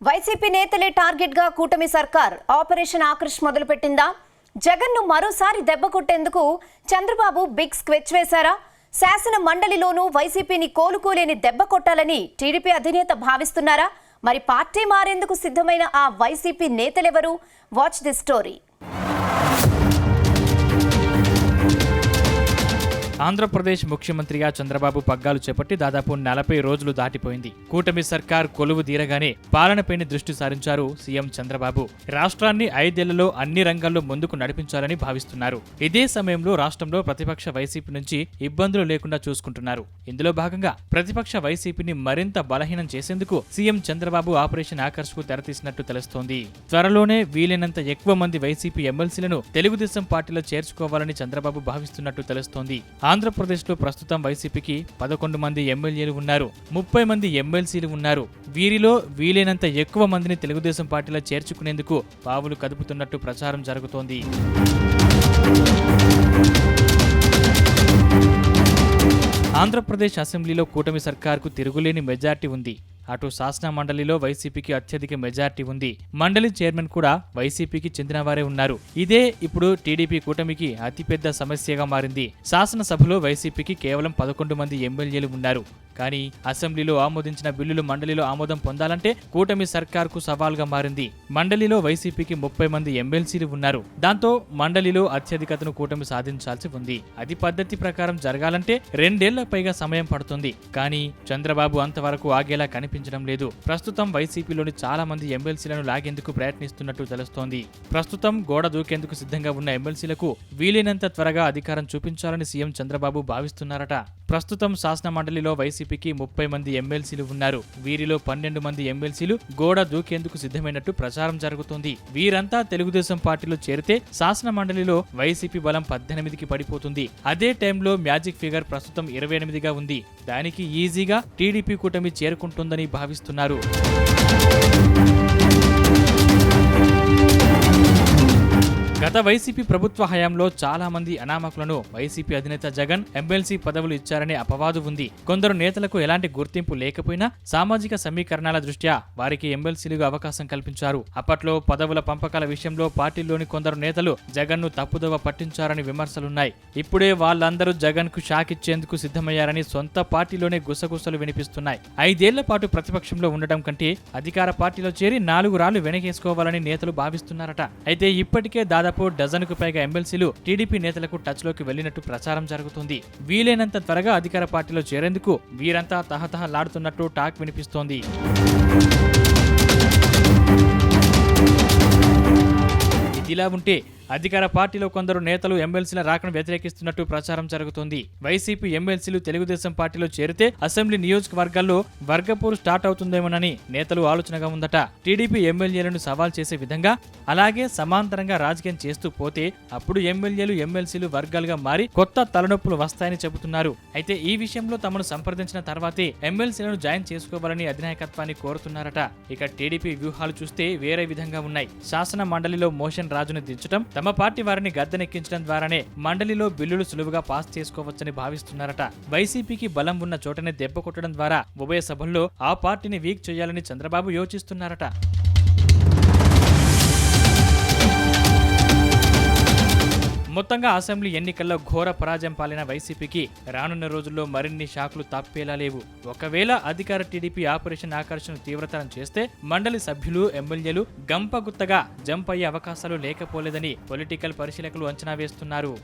YCP నేతలే target గా కూటమి సర్కార్ ఆపరేషన్ ఆకర్ష్ మొదలుపెట్టిందా? జగన్ ను మరోసారి దెబ్బ కొట్టేందుకు చంద్రబాబు బిగ్ స్కెచ్ వేశారా? శాసన మండలిలోనూ వైసీపీని కోలుకోలేని దెబ్బ కొట్టాలని టీడీపీ అధినేత భావిస్తున్నారా? మరి పార్టీ మారేందుకు సిద్ధమైన ఆ వైసీపీ నేతలెవరు? Watch the story. ఆంధ్రప్రదేశ్ ముఖ్యమంత్రిగా చంద్రబాబు పగ్గాలు చేపట్టి దాదాపు 40 రోజులు దాటిపోయింది. కూటమి సర్కార్ కొలువు తీరగానే పాలనపైన దృష్టి సారించారు సీఎం చంద్రబాబు. రాష్ట్రాన్ని 5 ఏళ్లలో అన్ని రంగాల్లో ముందుకు నడిపించాలని భావిస్తున్నారు. ఇదే సమయంలో రాష్ట్రంలో ప్రతిపక్ష వైసీపీ నుంచి ఇబ్బందులు లేకుండా చూసుకుంటున్నారు. ఇందులో భాగంగా ప్రతిపక్ష వైసీపీని మరింత బలహీనం చేసేందుకు సీఎం చంద్రబాబు ఆపరేషన్ ఆకర్ష్ కు తెరతీసినట్టు తెలుస్తోంది. త్వరలోనే వీలైనంత ఎక్కువ మంది వైసీపీ ఎమ్మెల్సీలను తెలుగుదేశం పార్టీలో చేర్చుకోవాలని చంద్రబాబు భావిస్తున్నట్టు తెలుస్తోంది. ఆంధ్రప్రదేశ్లో ప్రస్తుతం వైసీపీకి 11 మంది ఎమ్మెల్యేలు ఉన్నారు, 30 మంది ఎమ్మెల్సీలు ఉన్నారు. వీరిలో వీలైనంత ఎక్కువ మందిని తెలుగుదేశం పార్టీలో చేర్చుకునేందుకు పావులు కదుపుతున్నట్టు ప్రచారం జరుగుతోంది. ఆంధ్రప్రదేశ్ అసెంబ్లీలో కూటమి సర్కార్కు తిరుగులేని మెజార్టీ ఉంది. అటు శాసన మండలిలో వైసీపీకి అత్యధిక మెజార్టీ ఉంది. మండలి చైర్మన్ కూడా వైసీపీకి చెందినవారే ఉన్నారు. ఇదే ఇప్పుడు టీడీపీ కూటమికి అతిపెద్ద సమస్యగా మారింది. శాసనసభలో వైసీపీకి కేవలం 11 మంది ఎమ్మెల్యేలు ఉన్నారు. కానీ అసెంబ్లీలో ఆమోదించిన బిల్లులు మండలిలో ఆమోదం పొందాలంటే కూటమి సర్కార్కు సవాల్గా మారింది. మండలిలో వైసీపీకి 30 మంది ఎమ్మెల్సీలు ఉన్నారు. దాంతో మండలిలో అత్యధికతను కూటమి సాధించాల్సి ఉంది. అది పద్ధతి ప్రకారం జరగాలంటే 2 ఏళ్ల పైగా సమయం పడుతుంది. కానీ చంద్రబాబు అంతవరకు ఆగేలా కనిపించడం లేదు. ప్రస్తుతం వైసీపీలోని చాలా మంది ఎమ్మెల్సీలను లాగేందుకు ప్రయత్నిస్తున్నట్టు తెలుస్తోంది. ప్రస్తుతం గోడ దూకేందుకు సిద్ధంగా ఉన్న ఎమ్మెల్సీలకు వీలైనంత త్వరగా అధికారం చూపించాలని సీఎం చంద్రబాబు భావిస్తున్నారట. ప్రస్తుతం శాసన మండలిలో వైసీపీకి 30 మంది ఎమ్మెల్సీలు ఉన్నారు. వీరిలో 12 మంది ఎమ్మెల్సీలు గోడ దూకేందుకు సిద్ధమైనట్టు ప్రచారం జరుగుతోంది. వీరంతా తెలుగుదేశం పార్టీలో చేరితే శాసన మండలిలో వైసీపీ బలం 18కి పడిపోతుంది. అదే టైంలో మ్యాజిక్ ఫిగర్ ప్రస్తుతం 28గా ఉంది. దానికి ఈజీగా టీడీపీ కూటమి చేరుకుంటుందని భావిస్తున్నారు. గత వైసీపీ ప్రభుత్వ హయాంలో చాలా మంది అనామకులను వైసీపీ అధినేత జగన్ ఎమ్మెల్సీ పదవులు ఇచ్చారనే అపవాదు ఉంది. కొందరు నేతలకు ఎలాంటి గుర్తింపు లేకపోయినా సామాజిక సమీకరణాల దృష్ట్యా వారికి ఎమ్మెల్సీలుగా అవకాశం కల్పించారు. అప్పట్లో పదవుల పంపకాల విషయంలో పార్టీలోని కొందరు నేతలు జగన్ ను తప్పుదోవ పట్టించారని విమర్శలున్నాయి. ఇప్పుడే వాళ్ళందరూ జగన్ కు షాక్ ఇచ్చేందుకు సిద్ధమయ్యారని సొంత పార్టీలోనే గుసగుసలు వినిపిస్తున్నాయి. 5 ఏళ్ల పాటు ప్రతిపక్షంలో ఉండటం కంటే అధికార పార్టీలో చేరి 4 రాళ్లు వెనకేసుకోవాలని నేతలు భావిస్తున్నారట. అయితే ఇప్పటికే దాదాపు డజన్కు పైగా ఎమ్మెల్సీలు టీడీపీ నేతలకు టచ్ లోకి వెళ్లినట్టు ప్రచారం జరుగుతుంది. వీలైనంత త్వరగా అధికార పార్టీలో చేరేందుకు వీరంతా తహతహలాడుతున్నట్టు టాక్ వినిపిస్తోంది. ఇదిలా ఉంటే అధికార పార్టీలో కొందరు నేతలు ఎమ్మెల్సీల రాకను వ్యతిరేకిస్తున్నట్టు ప్రచారం జరుగుతోంది. వైసీపీ ఎమ్మెల్సీలు తెలుగుదేశం పార్టీలో చేరితే అసెంబ్లీ నియోజకవర్గాల్లో వర్గపోరు స్టార్ట్ అవుతుందేమోనని నేతలు ఆలోచనగా ఉందట. టీడీపీ ఎమ్మెల్యేలను సవాల్ చేసే విధంగా అలాగే సమాంతరంగా రాజకీయం చేస్తూ పోతే అప్పుడు ఎమ్మెల్యేలు ఎమ్మెల్సీలు వర్గాలుగా మారి కొత్త తలనొప్పులు వస్తాయని చెబుతున్నారు. అయితే ఈ విషయంలో తమను సంప్రదించిన తర్వాతే ఎమ్మెల్సీలను జాయిన్ చేసుకోవాలని అధినాయకత్వాన్ని కోరుతున్నారట. ఇక టీడీపీ వ్యూహాలు చూస్తే వేరే విధంగా ఉన్నాయి. శాసన మండలిలో మోషన్ రాజును దించడం, తమ పార్టీ వారిని గద్దెనెక్కించడం ద్వారానే మండలిలో బిల్లులు సులువుగా పాస్ చేసుకోవచ్చని భావిస్తున్నారట. వైసీపీకి బలం ఉన్న చోటనే దెబ్బ కొట్టడం ద్వారా ఉభయ సభల్లో ఆ పార్టీని వీక్ చేయాలని చంద్రబాబు యోచిస్తున్నారట. మొత్తంగా అసెంబ్లీ ఎన్నికల్లో ఘోర పరాజయం పాలైన వైసీపీకి రానున్న రోజుల్లో మరిన్ని షాకులు తప్పేలా లేవు. ఒకవేళ అధికార టీడీపీ ఆపరేషన్ ఆకర్షణ తీవ్రతరం చేస్తే మండలి సభ్యులు ఎమ్మెల్యేలు గంపగుత్తగా జంప్ అయ్యే అవకాశాలు లేకపోలేదని పొలిటికల్ పరిశీలకులు అంచనా వేస్తున్నారు.